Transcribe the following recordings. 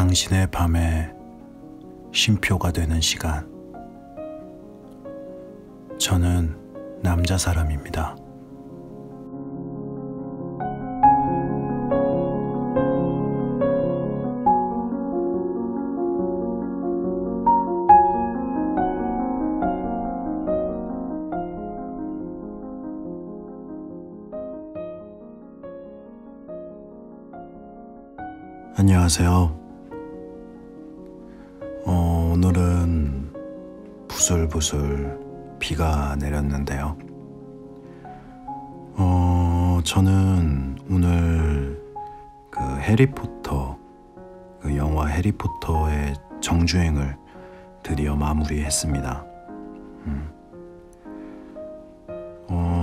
당신의 밤에 쉼표가 되는 시간. 저는 남자 사람입니다. 안녕하세요. 오늘은 부슬부슬 비가 내렸는데요. 저는 오늘 그 해리포터, 그 영화 해리포터의 정주행을 드디어 마무리했습니다.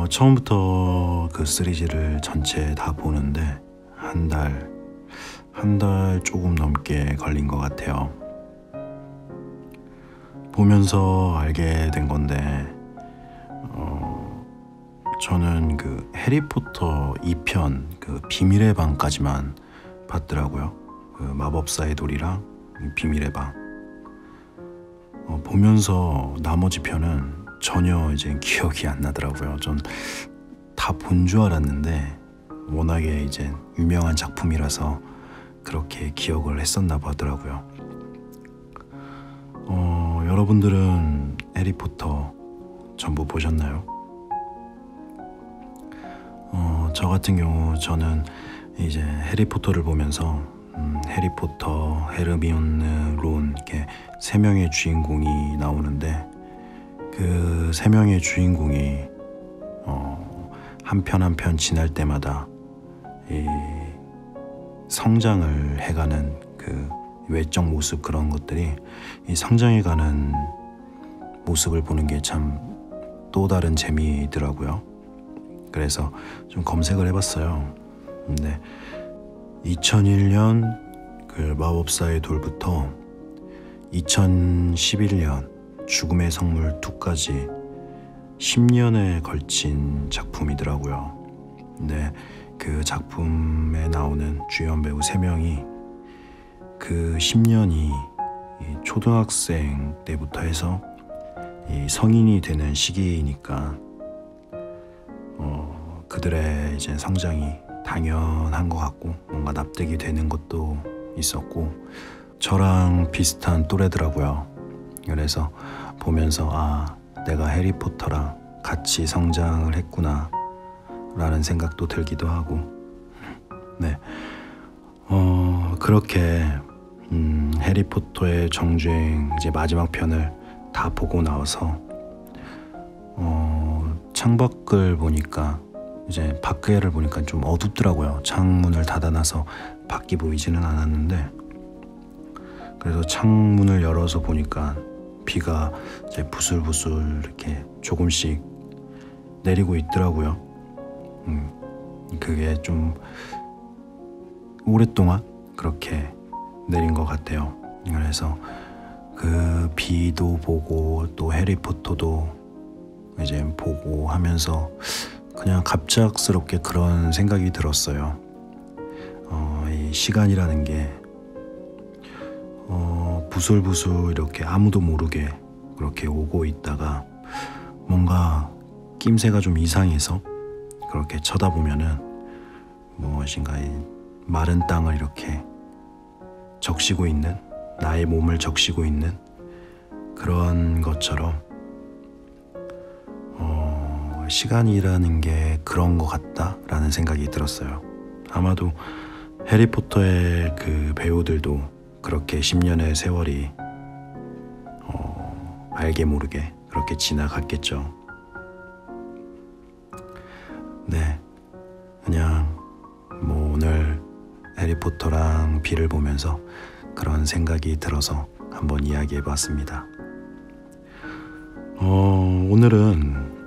처음부터 그 시리즈를 전체 다 보는데 한 달 조금 넘게 걸린 것 같아요. 보면서 알게 된 건데 저는 그 해리포터 2편 그 비밀의 방까지만 봤더라고요. 그 마법사의 돌이랑 비밀의 방. 보면서 나머지 편은 전혀 이제 기억이 안 나더라고요. 전 다 본 줄 알았는데 워낙에 이제 유명한 작품이라서 그렇게 기억을 했었나 보더라고요. 여러분들은 해리포터 전부 보셨나요? 저 같은 경우 저는 이제 해리포터를 보면서 해리포터, 헤르미온느, 론 이렇게 세 명의 주인공이 나오는데 그 세 명의 주인공이 한 편 한 편 지날 때마다 이 성장을 해가는 그 외적 모습, 그런 것들이 이 성장해가는 모습을 보는 게 참 또 다른 재미더라고요. 그래서 좀 검색을 해봤어요. 근데 2001년 그 마법사의 돌부터 2011년 죽음의 성물 2까지 10년에 걸친 작품이더라고요. 근데 그 작품에 나오는 주연 배우 3명이 그 10년이 초등학생 때부터 해서 이 성인이 되는 시기니까 그들의 이제 성장이 당연한 것 같고 뭔가 납득이 되는 것도 있었고 저랑 비슷한 또래더라고요. 그래서 보면서 내가 해리포터랑 같이 성장을 했구나 라는 생각도 들기도 하고, 네, 그렇게 해리포터의 정주행 이제 마지막 편을 다 보고 나와서 창밖을 보니까 이제 밖에를 보니까 좀 어둡더라고요. 창문을 닫아놔서 밖이 보이지는 않았는데 그래서 창문을 열어서 보니까 비가 이제 부슬부슬 이렇게 조금씩 내리고 있더라고요. 그게 좀 오랫동안 그렇게 내린 것 같아요. 그래서 그 비도 보고 또 해리포터도 이제 보고 하면서 그냥 갑작스럽게 그런 생각이 들었어요. 이 시간이라는 게 부슬부슬 이렇게 아무도 모르게 그렇게 오고 있다가 뭔가 낌새가 좀 이상해서 그렇게 쳐다보면은 무엇인가 이 마른 땅을 이렇게 적시고 있는, 나의 몸을 적시고 있는 그런 것처럼 시간이라는 게 그런 것 같다라는 생각이 들었어요. 아마도 해리포터의 그 배우들도 그렇게 10년의 세월이 알게 모르게 그렇게 지나갔겠죠. 네, 그냥 오늘 해리포터랑 비를 보면서 그런 생각이 들어서 한번 이야기해봤습니다. 오늘은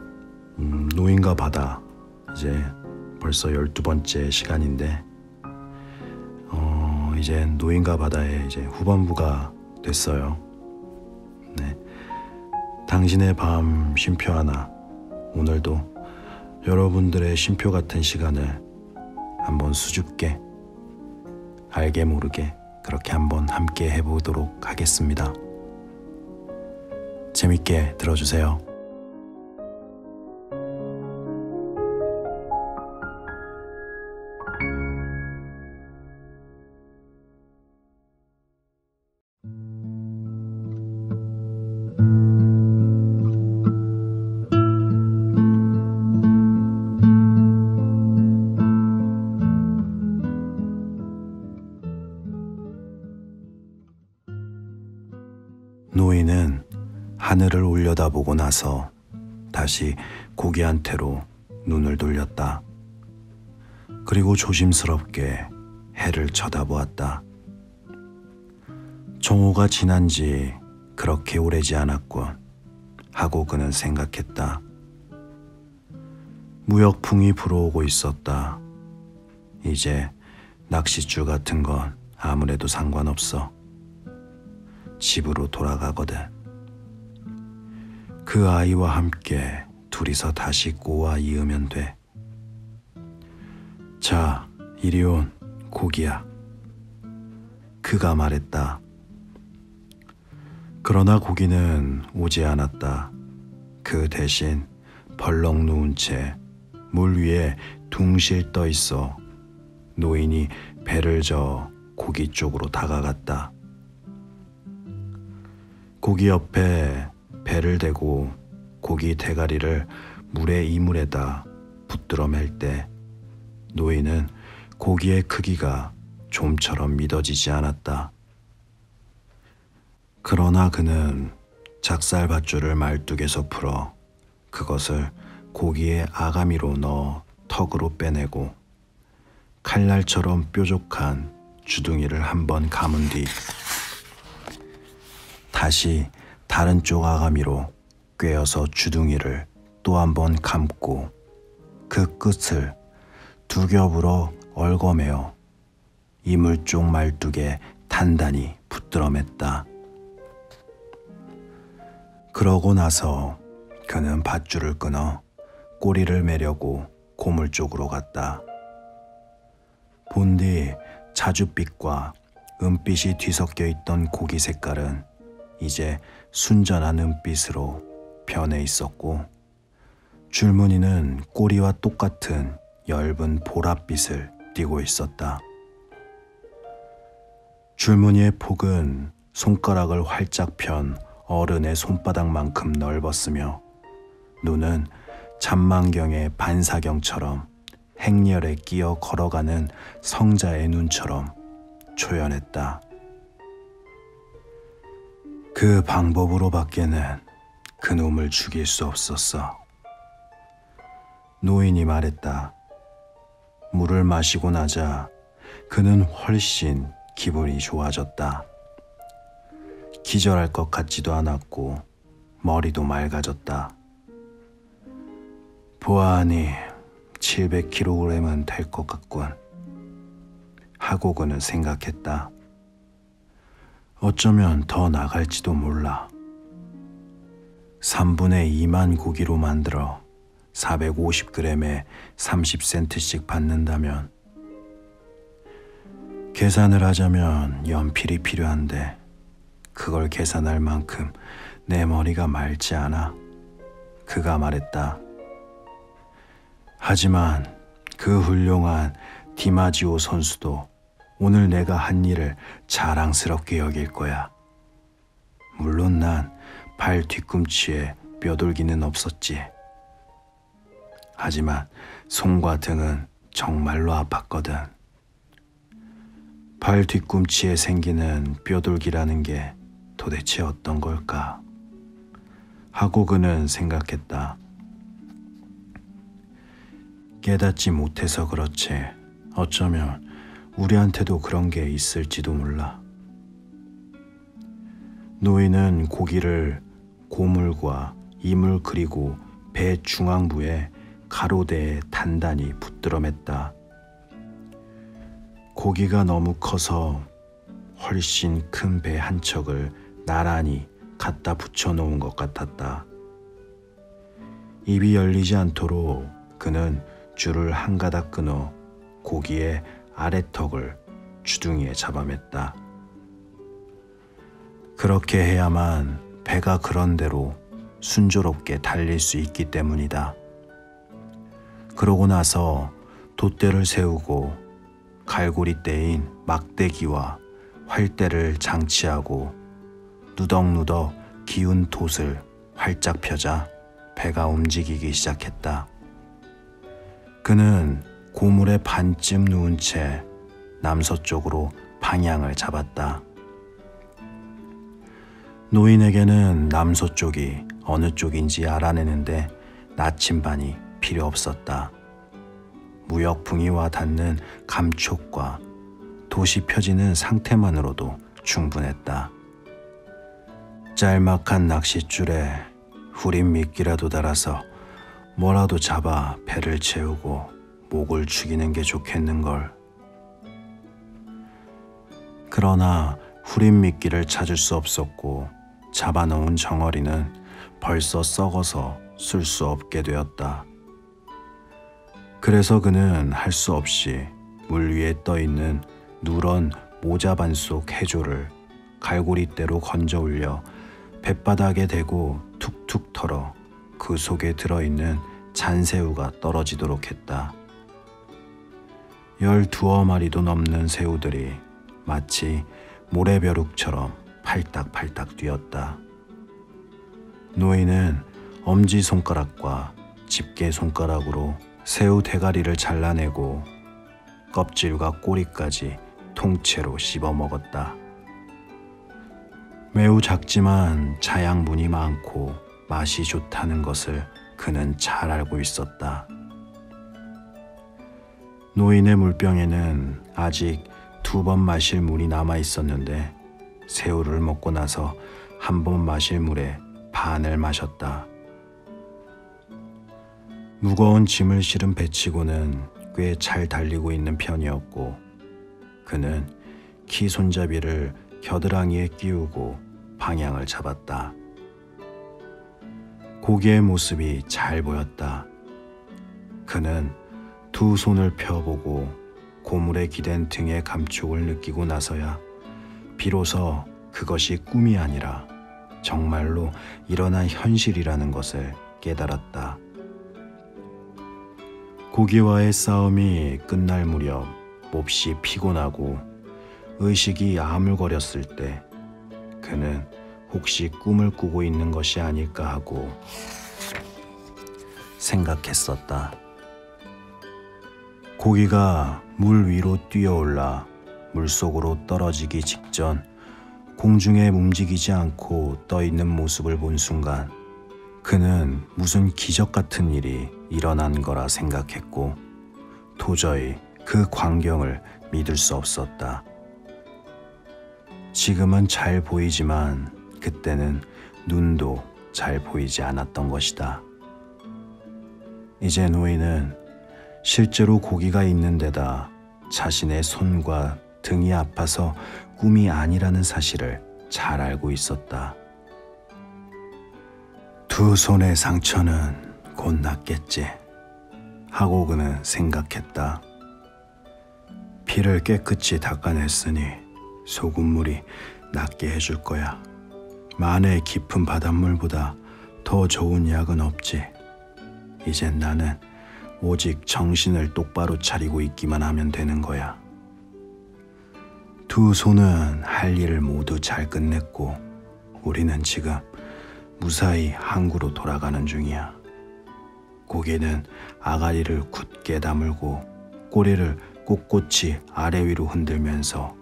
노인과 바다 이제 벌써 12번째 시간인데 이제 노인과 바다의 이제 후반부가 됐어요. 네, 당신의 밤 쉼표 하나, 오늘도 여러분들의 쉼표 같은 시간을 한번 수줍게 알게 모르게 그렇게 한번 함께 해보도록 하겠습니다. 재밌게 들어주세요. 노인은 하늘을 올려다보고 나서 다시 고기한테로 눈을 돌렸다. 그리고 조심스럽게 해를 쳐다보았다. 정오가 지난 지 그렇게 오래지 않았군 하고 그는 생각했다. 무역풍이 불어오고 있었다. 이제 낚싯줄 같은 건 아무래도 상관없어. 집으로 돌아가거든. 그 아이와 함께 둘이서 다시 꼬아 이으면 돼. 자, 이리 온 고기야. 그가 말했다. 그러나 고기는 오지 않았다. 그 대신 벌렁 누운 채 물 위에 둥실 떠 있어 노인이 배를 저어 고기 쪽으로 다가갔다. 고기 옆에 배를 대고 고기 대가리를 물의 이물에다 붙들어 맬 때 노인은 고기의 크기가 좀처럼 믿어지지 않았다. 그러나 그는 작살밧줄을 말뚝에서 풀어 그것을 고기의 아가미로 넣어 턱으로 빼내고 칼날처럼 뾰족한 주둥이를 한번 감은 뒤 다시 다른 쪽 아가미로 꿰어서 주둥이를 또 한번 감고 그 끝을 두 겹으로 얽어매어 이물 쪽 말뚝에 단단히 붙들어 맸다. 그러고 나서 그는 밧줄을 끊어 꼬리를 매려고 고물 쪽으로 갔다. 본디 자줏빛과 은빛이 뒤섞여 있던 고기 색깔은 이제 순전한 은빛으로 변해 있었고 줄무늬는 꼬리와 똑같은 엷은 보랏빛을 띠고 있었다. 줄무늬의 폭은 손가락을 활짝 편 어른의 손바닥만큼 넓었으며 눈은 잔망경의 반사경처럼 행렬에 끼어 걸어가는 성자의 눈처럼 초연했다. 그 방법으로밖에는 그놈을 죽일 수 없었어. 노인이 말했다. 물을 마시고 나자 그는 훨씬 기분이 좋아졌다. 기절할 것 같지도 않았고 머리도 맑아졌다. 보아하니 700kg은 될 것 같군 하고 그는 생각했다. 어쩌면 더 나갈지도 몰라. 3분의 2만 고기로 만들어 450g에 30센트씩 받는다면 계산을 하자면 연필이 필요한데 그걸 계산할 만큼 내 머리가 맑지 않아. 그가 말했다. 하지만 그 훌륭한 디마지오 선수도 오늘 내가 한 일을 자랑스럽게 여길 거야. 물론 난 발 뒤꿈치에 뼈돌기는 없었지. 하지만 손과 등은 정말로 아팠거든. 발 뒤꿈치에 생기는 뼈돌기라는 게 도대체 어떤 걸까? 하고 그는 생각했다. 깨닫지 못해서 그렇지 어쩌면 우리한테도 그런 게 있을지도 몰라. 노인은 고기를 고물과 이물 그리고 배 중앙부에 가로대에 단단히 붙들어 맸다. 고기가 너무 커서 훨씬 큰 배 한 척을 나란히 갖다 붙여놓은 것 같았다. 입이 열리지 않도록 그는 줄을 한 가닥 끊어 고기의 아래턱을 주둥이에 잡아맸다. 그렇게 해야만 배가 그런 대로 순조롭게 달릴 수 있기 때문이다. 그러고 나서 돛대를 세우고 갈고리대인 막대기와 활대를 장치하고 누덕누덕 기운 돛을 활짝 펴자 배가 움직이기 시작했다. 그는 고물에 반쯤 누운 채 남서쪽으로 방향을 잡았다. 노인에게는 남서쪽이 어느 쪽인지 알아내는데 나침반이 필요 없었다. 무역풍이 와 닿는 감촉과 돛이 펴지는 상태만으로도 충분했다. 짤막한 낚싯줄에 후린 미끼라도 달아서 뭐라도 잡아 배를 채우고 목을 죽이는 게 좋겠는걸. 그러나 후린 미끼를 찾을 수 없었고 잡아놓은 정어리는 벌써 썩어서 쓸 수 없게 되었다. 그래서 그는 할 수 없이 물 위에 떠있는 누런 모자반 속 해조를 갈고리대로 건져 올려 뱃바닥에 대고 툭툭 털어 그 속에 들어있는 잔새우가 떨어지도록 했다. 12마리도 넘는 새우들이 마치 모래벼룩처럼 팔딱팔딱 뛰었다. 노인은 엄지손가락과 집게손가락으로 새우 대가리를 잘라내고 껍질과 꼬리까지 통째로 씹어먹었다. 매우 작지만 자양분이 많고 맛이 좋다는 것을 그는 잘 알고 있었다. 노인의 물병에는 아직 2번 마실 물이 남아 있었는데 새우를 먹고 나서 1번 마실 물의 반을 마셨다. 무거운 짐을 실은 배치고는 꽤 잘 달리고 있는 편이었고 그는 키 손잡이를 겨드랑이에 끼우고 방향을 잡았다. 고기의 모습이 잘 보였다. 그는 2 손을 펴보고 고물에 기댄 등의 감촉을 느끼고 나서야 비로소 그것이 꿈이 아니라 정말로 일어난 현실이라는 것을 깨달았다. 고기와의 싸움이 끝날 무렵 몹시 피곤하고 의식이 아물거렸을 때 그는 혹시 꿈을 꾸고 있는 것이 아닐까 하고 생각했었다. 고기가 물 위로 뛰어올라 물속으로 떨어지기 직전 공중에 움직이지 않고 떠있는 모습을 본 순간 그는 무슨 기적 같은 일이 일어난 거라 생각했고 도저히 그 광경을 믿을 수 없었다. 지금은 잘 보이지만 그때는 눈도 잘 보이지 않았던 것이다. 이제 노인은 실제로 고기가 있는 데다 자신의 손과 등이 아파서 꿈이 아니라는 사실을 잘 알고 있었다. 2 손의 상처는 곧 낫겠지 하고 그는 생각했다. 피를 깨끗이 닦아냈으니 소금물이 낫게 해줄 거야. 만에 깊은 바닷물보다 더 좋은 약은 없지. 이젠 나는 오직 정신을 똑바로 차리고 있기만 하면 되는 거야. 2 손은 할 일을 모두 잘 끝냈고 우리는 지금 무사히 항구로 돌아가는 중이야. 고기는 아가리를 굳게 다물고 꼬리를 꼿꼿이 아래 위로 흔들면서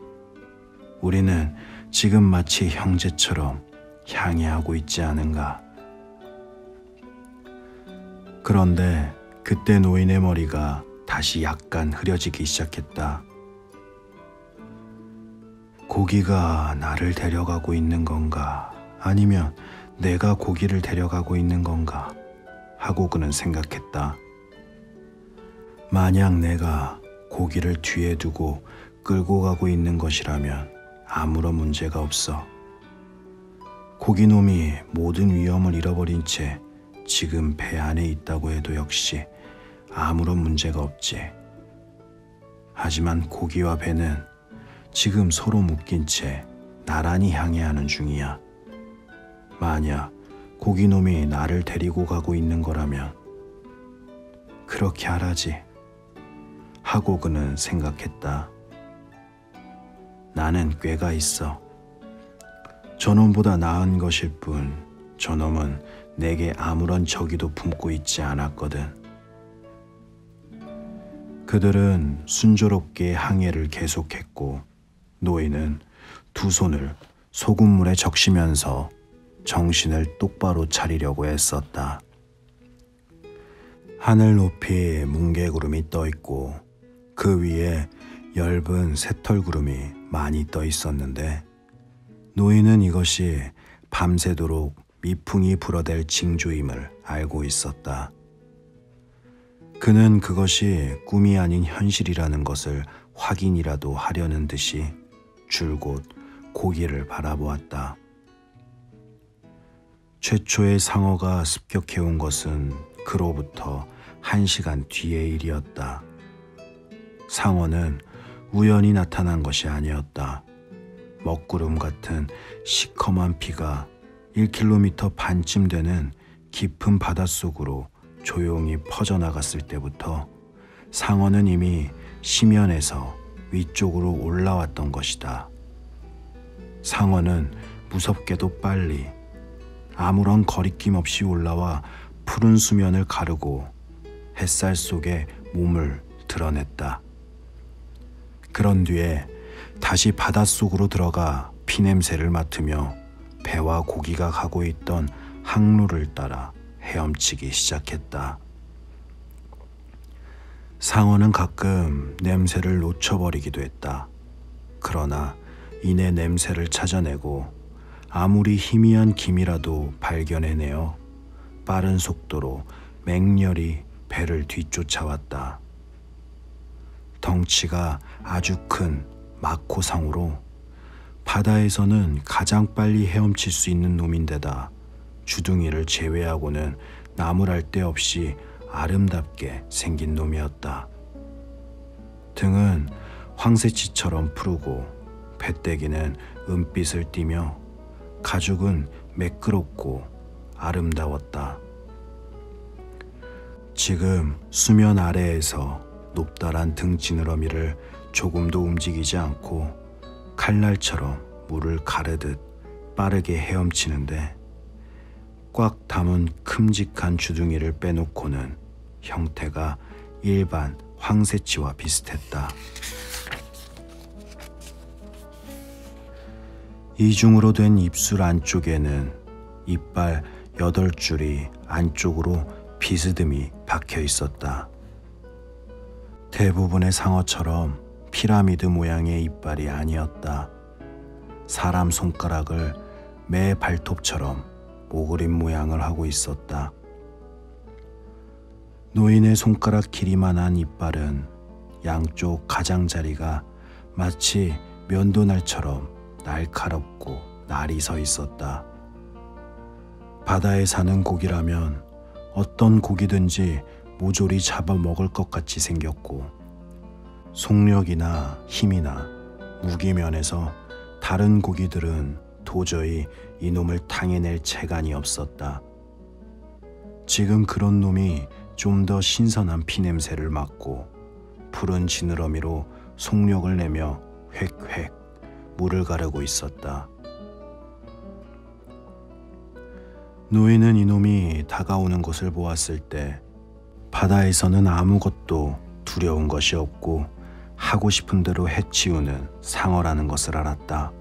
우리는 지금 마치 형제처럼 향해하고 있지 않은가. 그런데 그때 노인의 머리가 다시 약간 흐려지기 시작했다. 고기가 나를 데려가고 있는 건가? 아니면 내가 고기를 데려가고 있는 건가? 하고 그는 생각했다. 만약 내가 고기를 뒤에 두고 끌고 가고 있는 것이라면 아무런 문제가 없어. 고기놈이 모든 위험을 잃어버린 채 지금 배 안에 있다고 해도 역시 아무런 문제가 없지. 하지만 고기와 배는 지금 서로 묶인 채 나란히 향해 하는 중이야. 만약 고기놈이 나를 데리고 가고 있는 거라면 그렇게 하라지 하고 그는 생각했다. 나는 꾀가 있어. 저놈보다 나은 것일 뿐 저놈은 내게 아무런 적의도 품고 있지 않았거든. 그들은 순조롭게 항해를 계속했고 노인은 두 손을 소금물에 적시면서 정신을 똑바로 차리려고 애썼다. 하늘 높이 뭉게구름이 떠 있고 그 위에 엷은 새털구름이 많이 떠 있었는데 노인은 이것이 밤새도록 미풍이 불어댈 징조임을 알고 있었다. 그는 그것이 꿈이 아닌 현실이라는 것을 확인이라도 하려는 듯이 줄곧 고기를 바라보았다. 최초의 상어가 습격해온 것은 그로부터 1시간 뒤의 일이었다. 상어는 우연히 나타난 것이 아니었다. 먹구름 같은 시커먼 피가 1km 반쯤 되는 깊은 바닷속으로 조용히 퍼져나갔을 때부터 상어는 이미 심연에서 위쪽으로 올라왔던 것이다. 상어는 무섭게도 빨리 아무런 거리낌 없이 올라와 푸른 수면을 가르고 햇살 속에 몸을 드러냈다. 그런 뒤에 다시 바닷속으로 들어가 피냄새를 맡으며 배와 고기가 가고 있던 항로를 따라 헤엄치기 시작했다. 상어는 가끔 냄새를 놓쳐버리기도 했다. 그러나 이내 냄새를 찾아내고 아무리 희미한 김이라도 발견해내어 빠른 속도로 맹렬히 배를 뒤쫓아왔다. 덩치가 아주 큰 마코상어로 바다에서는 가장 빨리 헤엄칠 수 있는 놈인데다 주둥이를 제외하고는 나무랄 데 없이 아름답게 생긴 놈이었다. 등은 황새치처럼 푸르고 배때기는 은빛을 띠며 가죽은 매끄럽고 아름다웠다. 지금 수면 아래에서 높다란 등 지느러미를 조금도 움직이지 않고 칼날처럼 물을 가르듯 빠르게 헤엄치는데 꽉 담은 큼직한 주둥이를 빼놓고는 형태가 일반 황새치와 비슷했다. 이중으로 된 입술 안쪽에는 이빨 8줄이 안쪽으로 비스듬히 박혀 있었다. 대부분의 상어처럼 피라미드 모양의 이빨이 아니었다. 사람 손가락을 매 발톱처럼 오그린 모양을 하고 있었다. 노인의 손가락 길이만한 이빨은 양쪽 가장자리가 마치 면도날처럼 날카롭고 날이 서 있었다. 바다에 사는 고기라면 어떤 고기든지 모조리 잡아먹을 것 같이 생겼고 속력이나 힘이나 무기면에서 다른 고기들은 도저히 이놈을 당해낼 체간이 없었다. 지금 그런 놈이 좀 더 신선한 피냄새를 맡고 푸른 지느러미로 속력을 내며 획획 물을 가르고 있었다. 노인은 이놈이 다가오는 것을 보았을 때 바다에서는 아무것도 두려운 것이 없고 하고 싶은 대로 해치우는 상어라는 것을 알았다.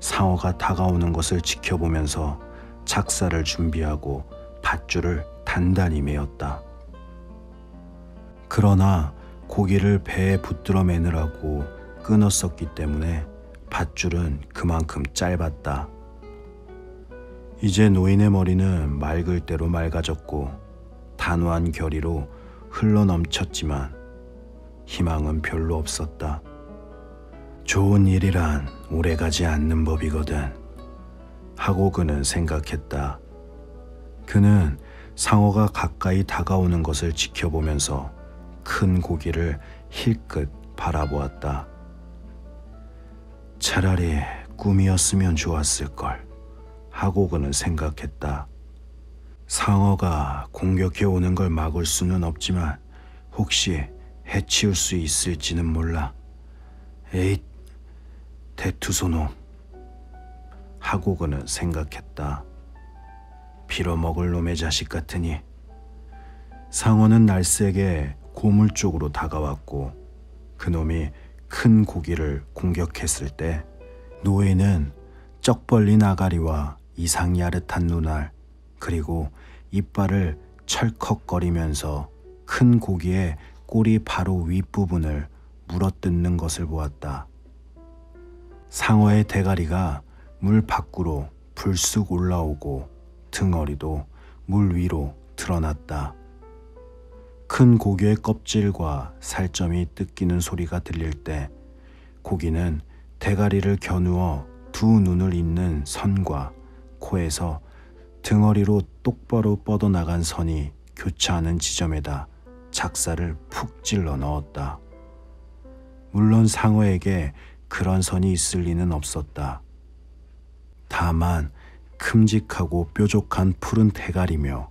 상어가 다가오는 것을 지켜보면서 작사를 준비하고 밧줄을 단단히 메었다. 그러나 고기를 배에 붙들어 매느라고 끊었었기 때문에 밧줄은 그만큼 짧았다. 이제 노인의 머리는 맑을 대로 맑아졌고 단호한 결의로 흘러넘쳤지만 희망은 별로 없었다. 좋은 일이란 오래가지 않는 법이거든 하고 그는 생각했다. 그는 상어가 가까이 다가오는 것을 지켜보면서 큰 고기를 힐끗 바라보았다. 차라리 꿈이었으면 좋았을걸 하고 그는 생각했다. 상어가 공격해 오는 걸 막을 수는 없지만 혹시 해치울 수 있을지는 몰라. 에잇, 대투소놈 하고 그는 생각했다. 빌어먹을 놈의 자식 같으니. 상어는 날쌔게 고물 쪽으로 다가왔고 그놈이 큰 고기를 공격했을 때 노예는 쩍 벌린 아가리와 이상 야릇한 눈알 그리고 이빨을 철컥거리면서 큰 고기의 꼬리 바로 윗부분을 물어뜯는 것을 보았다. 상어의 대가리가 물 밖으로 불쑥 올라오고 등어리도 물 위로 드러났다. 큰 고기의 껍질과 살점이 뜯기는 소리가 들릴 때 고기는 대가리를 겨누어 두 눈을 잇는 선과 코에서 등어리로 똑바로 뻗어나간 선이 교차하는 지점에다 작사를 푹 찔러 넣었다. 물론 상어에게 그런 선이 있을 리는 없었다. 다만 큼직하고 뾰족한 푸른 대가리며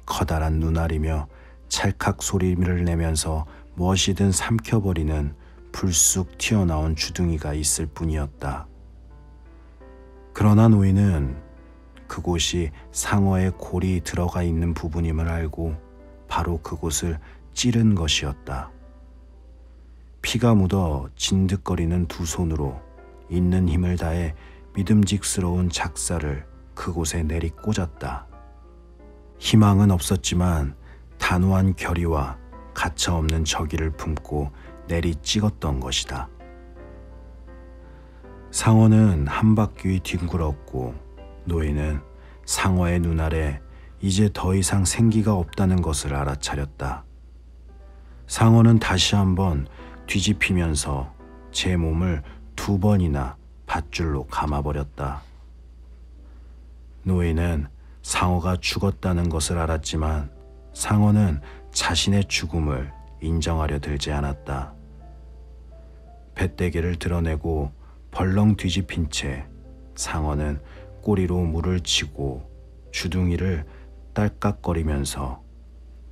커다란 눈알이며 찰칵 소리를 내면서 무엇이든 삼켜버리는 불쑥 튀어나온 주둥이가 있을 뿐이었다. 그러나 노인은 그곳이 상어의 골이 들어가 있는 부분임을 알고 바로 그곳을 찌른 것이었다. 피가 묻어 진득거리는 두 손으로 있는 힘을 다해 믿음직스러운 작사를 그곳에 내리 꽂았다. 희망은 없었지만 단호한 결의와 가차없는 저기를 품고 내리 찍었던 것이다. 상어는 한 바퀴 뒹굴었고 노인은 상어의 눈알에 이제 더 이상 생기가 없다는 것을 알아차렸다. 상어는 다시 한번 뒤집히면서 제 몸을 두 번이나 밧줄로 감아버렸다. 노인은 상어가 죽었다는 것을 알았지만 상어는 자신의 죽음을 인정하려 들지 않았다. 배때기를 드러내고 벌렁 뒤집힌 채 상어는 꼬리로 물을 치고 주둥이를 딸깍거리면서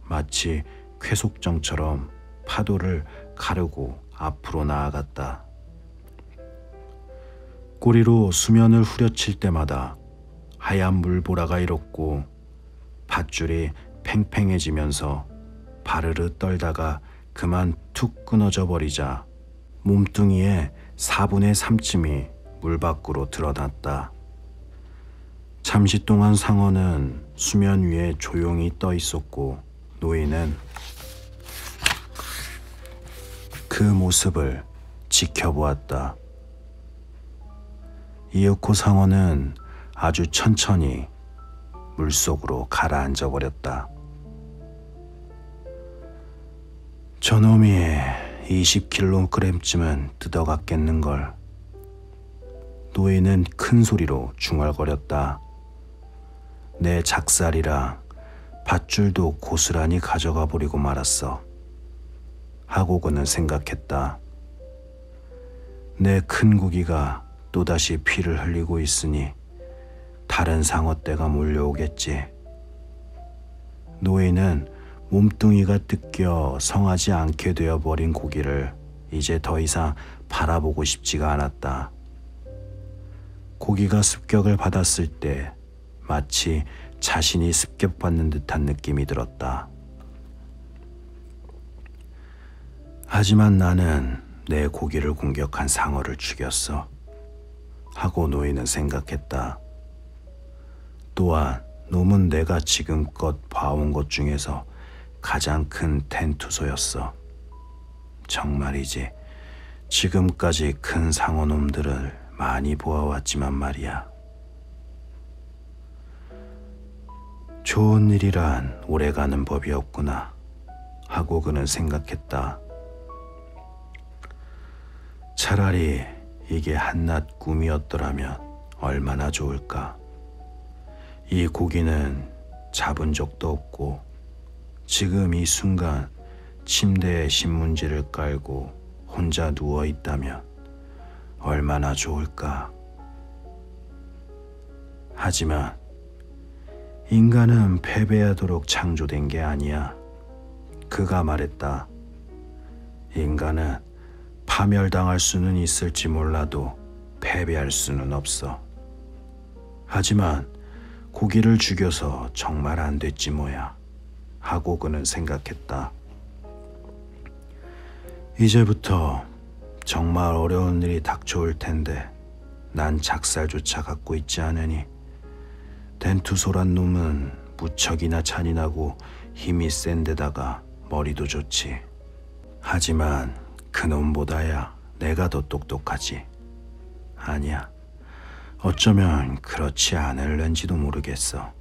마치 쾌속정처럼 파도를 가르고 앞으로 나아갔다. 꼬리로 수면을 후려칠 때마다 하얀 물보라가 일었고 밧줄이 팽팽해지면서 바르르 떨다가 그만 툭 끊어져 버리자 몸뚱이의 4분의 3쯤이 물 밖으로 드러났다. 잠시 동안 상어는 수면 위에 조용히 떠 있었고 노인은 그 모습을 지켜보았다. 이윽고 상어는 아주 천천히 물속으로 가라앉아 버렸다. 저놈이 20kg쯤은 뜯어갔겠는걸. 노인은 큰 소리로 중얼거렸다. 내 작살이라 밧줄도 고스란히 가져가 버리고 말았어. 하고 그는 생각했다. 내 큰 고기가 또다시 피를 흘리고 있으니 다른 상어떼가 몰려오겠지. 노인은 몸뚱이가 뜯겨 성하지 않게 되어버린 고기를 이제 더 이상 바라보고 싶지가 않았다. 고기가 습격을 받았을 때 마치 자신이 습격받는 듯한 느낌이 들었다. 하지만 나는 내 고기를 공격한 상어를 죽였어. 하고 노인은 생각했다. 또한 놈은 내가 지금껏 봐온 것 중에서 가장 큰 텐투소였어. 정말이지 지금까지 큰 상어놈들을 많이 보아왔지만 말이야. 좋은 일이란 오래가는 법이 없구나 하고 그는 생각했다. 차라리 이게 한낱 꿈이었더라면 얼마나 좋을까. 이 고기는 잡은 적도 없고 지금 이 순간 침대에 신문지를 깔고 혼자 누워 있다면 얼마나 좋을까 하지만 인간은 패배하도록 창조된 게 아니야. 그가 말했다. 인간은 파멸당할 수는 있을지 몰라도 패배할 수는 없어. 하지만 고기를 죽여서 정말 안 됐지 뭐야 하고 그는 생각했다. 이제부터 정말 어려운 일이 닥쳐올 텐데 난 작살조차 갖고 있지 않으니 덴투소란 놈은 무척이나 잔인하고 힘이 센 데다가 머리도 좋지. 하지만 그놈보다야 내가 더 똑똑하지. 아니야, 어쩌면 그렇지 않을는지도 모르겠어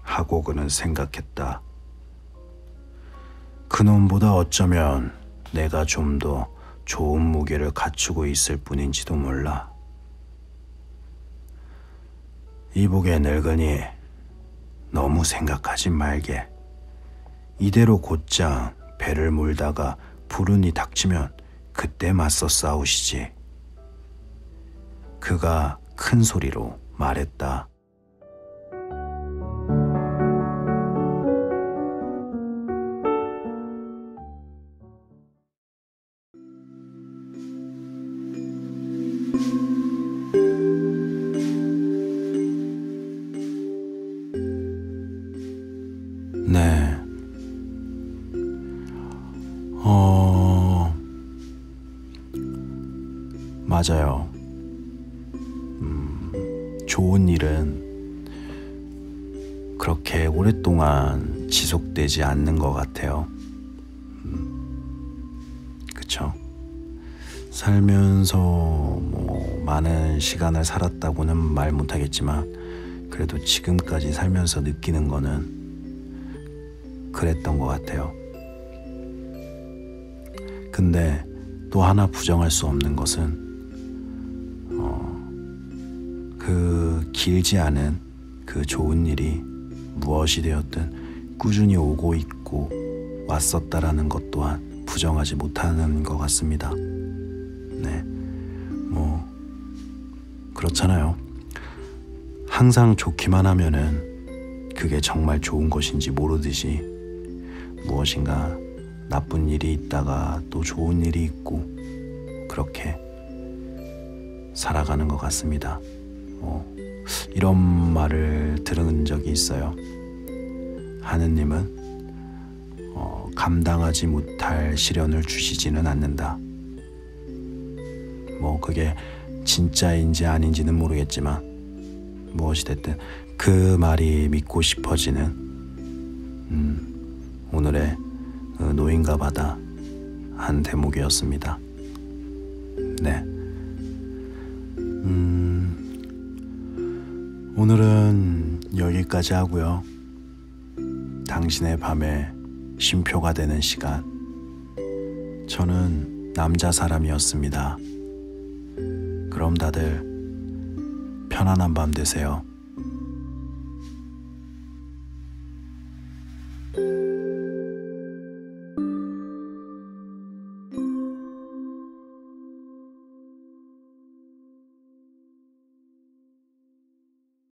하고 그는 생각했다. 그놈보다 어쩌면 내가 좀 더 좋은 무게를 갖추고 있을 뿐인지도 몰라. 이보게 늙은이, 너무 생각하지 말게. 이대로 곧장 배를 몰다가 불운이 닥치면 그때 맞서 싸우시지. 그가 큰 소리로 말했다. 네. 맞아요. 좋은 일은 그렇게 오랫동안 지속되지 않는 것 같아요. 그쵸? 살면서 뭐 많은 시간을 살았다고는 말 못하겠지만 그래도 지금까지 살면서 느끼는 거는 그랬던 것 같아요. 근데 또 하나 부정할 수 없는 것은 그 길지 않은 그 좋은 일이 무엇이 되었든 꾸준히 오고 있고 왔었다라는 것 또한 부정하지 못하는 것 같습니다. 네, 뭐 그렇잖아요. 항상 좋기만 하면은 그게 정말 좋은 것인지 모르듯이 무엇인가 나쁜 일이 있다가 또 좋은 일이 있고 그렇게 살아가는 것 같습니다. 이런 말을 들은 적이 있어요. 하느님은 감당하지 못할 시련을 주시지는 않는다. 뭐 그게 진짜인지 아닌지는 모르겠지만 무엇이 됐든 그 말이 믿고 싶어지는 오늘의 노인과 바다 한 대목이었습니다. 네. 오늘은 여기까지 하고요. 당신의 밤에 쉼표가 되는 시간. 저는 남자 사람이었습니다. 그럼 다들 편안한 밤 되세요.